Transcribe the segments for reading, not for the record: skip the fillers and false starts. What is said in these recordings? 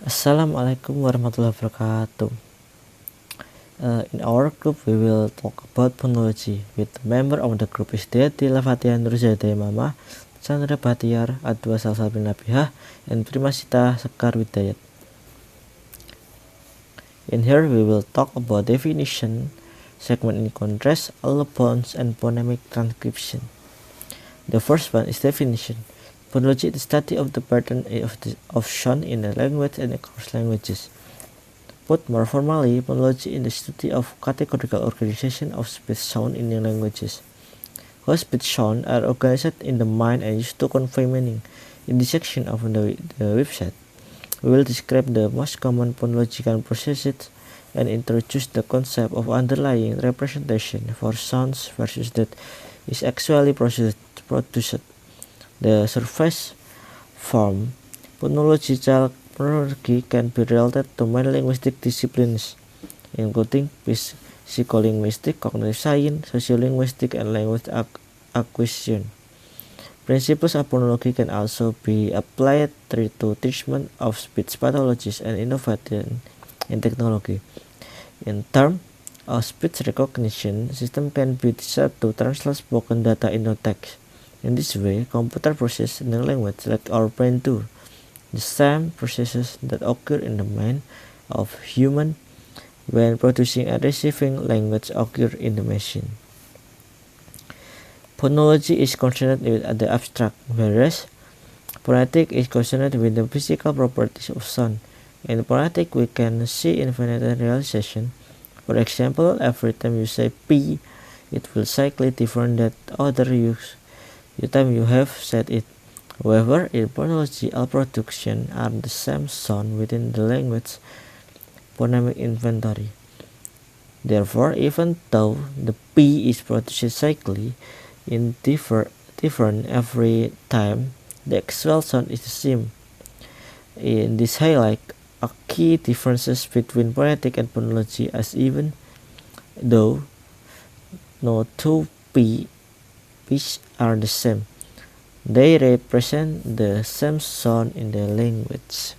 Assalamualaikum warahmatullahi wabarakatuh. In our group, we will talk about phonology. With the member of the group is Dilla, Fatiha, Nuruz-Zahida, Imama, Candra Bachtiar, Adwa Salsabil, and Primasita Sekar W. In here, we will talk about definition, segment in contrast, allophones, and phonemic transcription. The first one is definition. Phonology is the study of the pattern of sound in a language and across languages. Put more formally, phonology is the study of categorical organization of speech sound in new languages. How speech sounds are organized in the mind and used to convey meaning. In this section of the website, we will describe the most common phonological processes and introduce the concept of underlying representation for sounds versus that is actually produced. The surface form phonology can be related to many linguistic disciplines, including psycholinguistic, cognitive science, sociolinguistic, and language acquisition. Principles of phonology can also be applied to treatment of speech pathologies and innovation in technology. In terms of speech recognition, system can be designed to translate spoken data into text. In this way, computer process new language like our brain do. The same processes that occur in the mind of human when producing and receiving language occur in the machine. Phonology is concerned with the abstract, whereas phonetic is concerned with the physical properties of sound. In phonetic, we can see infinite realization. For example, every time you say P, it will slightly different than other time you have said it. However, in phonology, all productions are the same sound within the language phonemic inventory. Therefore, even though the P is produced cyclically in different every time, the actual sound is the same. In this highlight a key differences between phonetic and phonology, as even though no two P's are the same, they represent the same sound in the language.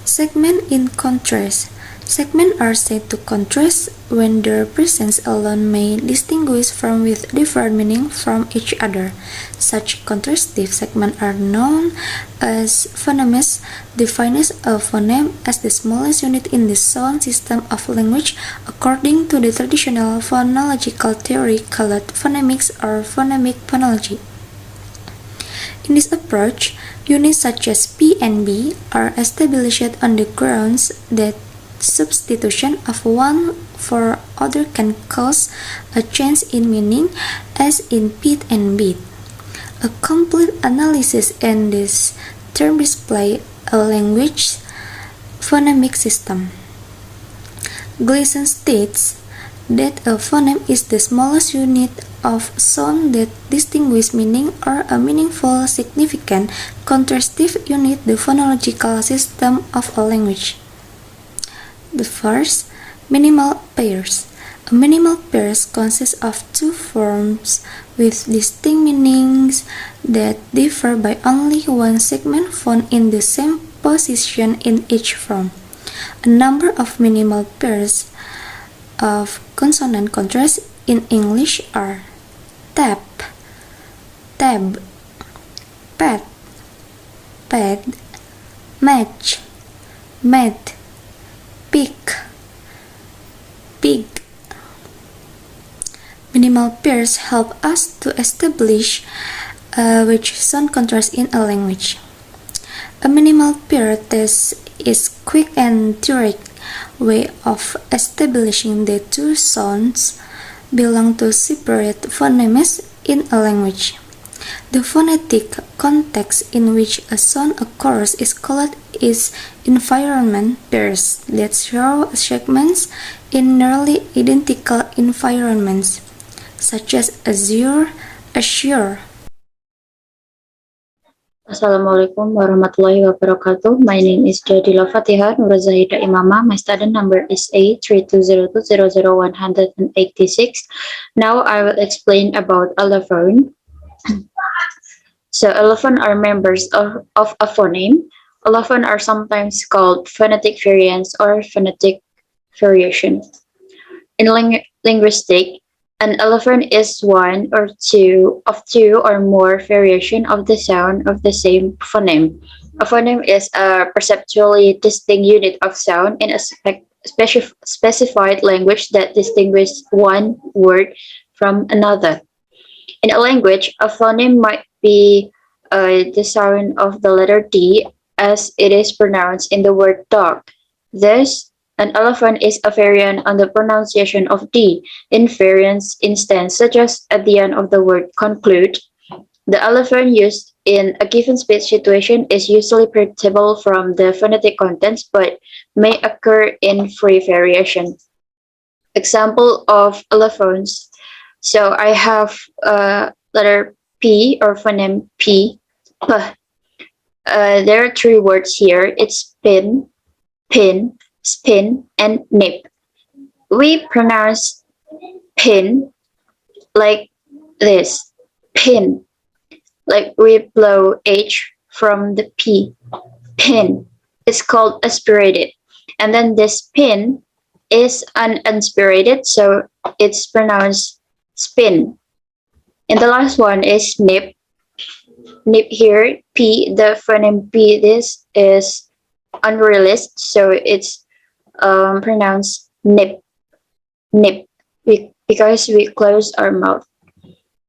Segment in contrast. Segments are said to contrast when their presence alone may distinguish from with different meaning from each other. Such contrastive segments are known as phonemes, defines a phoneme as the smallest unit in the sound system of language according to the traditional phonological theory called phonemics or phonemic phonology. In this approach, units such as P and B are established on the grounds that substitution of one for other can cause a change in meaning, as in pit and beat. A complete analysis in this term display a language phonemic system. Gleason states that a phoneme is the smallest unit of sound that distinguishes meaning or a meaningful, significant, contrastive unit the phonological system of a language. The first, minimal pairs. A minimal pairs consists of two forms with distinct meanings that differ by only one segment found in the same position in each form. A number of minimal pairs of consonant contrast in English are tap, tab, pad, pad, match, mat, pick, pig. Minimal pairs help us to establish which sound contrast in a language. A minimal pair test is quick and direct way of establishing the two sounds belong to separate phonemes in a language. The phonetic context in which a sound occurs is called its environment pairs that show segments in nearly identical environments, such as azure, assure. Assalamualaikum warahmatullahi wabarakatuh. My name is Dilla Fatiha, Nuruz-Zahida Imama. My student number is A320200186. Now I will explain about allophone. So allophone are members of a phoneme. Allophone are sometimes called phonetic variants or phonetic variation. In linguistic, an allophone is one or two or more variation of the sound of the same phoneme. A phoneme is a perceptually distinct unit of sound in a specified language that distinguishes one word from another. In a language, a phoneme might be the sound of the letter D as it is pronounced in the word dog. Thus, an allophone is a variant on the pronunciation of D. In variant instance, such as at the end of the word conclude, the allophone used in a given speech situation is usually predictable from the phonetic contents but may occur in free variation. Example of allophones. So I have letter P or phoneme P. There are three words here. It's pin, spin, and nip. We pronounce pin like this. Pin. Like we blow H from the P. Pin. It's called aspirated. And then this pin is unaspirated, so it's pronounced spin. And the last one is nip. Nip here, P, the phoneme P, this is unreleased, so it's pronounced nip. Nip. Because we close our mouth.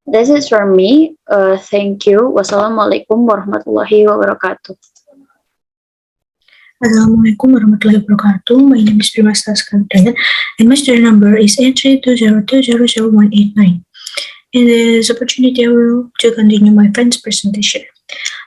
This is from me. Thank you. Wassalamualaikum warahmatullahi wabarakatuh. Assalamualaikum warahmatullahi wabarakatuh. My name is Primasita Sekar W and my student number is 8320200189. In this opportunity, I will to continue my friend's presentation.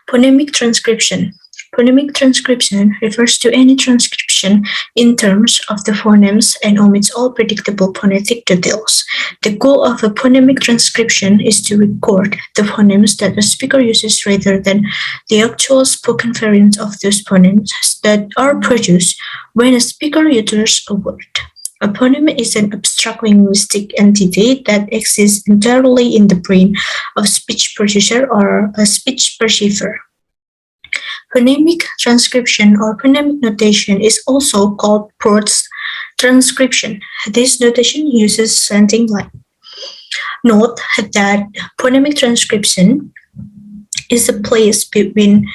Phonemic transcription. Phonemic transcription refers to any transcription in terms of the phonemes and omits all predictable phonetic details. The goal of a phonemic transcription is to record the phonemes that the speaker uses rather than the actual spoken variants of those phonemes that are produced when a speaker utters a word. A phoneme is an abstract linguistic entity that exists entirely in the brain of a speech producer or a speech perceiver. Phonemic transcription or phonemic notation is also called Prout's transcription. This notation uses something like. Note that phonemic transcription is a place between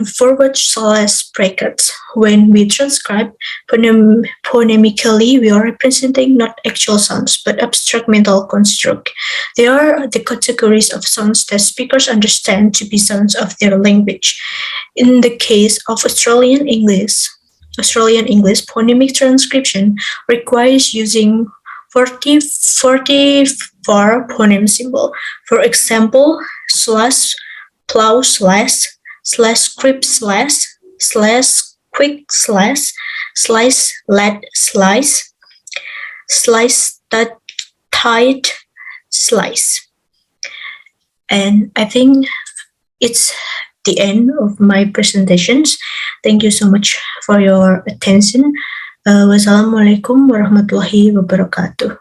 forward slash brackets. When we transcribe phonemically, we are representing not actual sounds, but abstract mental construct. They are the categories of sounds that speakers understand to be sounds of their language. In the case of Australian English, phonemic transcription requires using 44 phoneme symbol. For example, slash, plow, slash script, slash quick, slash slice, lad, slice that tight, slice. And I think it's the end of my presentations. Thank you so much for your attention. Wassalamualaikum warahmatullahi wabarakatuh.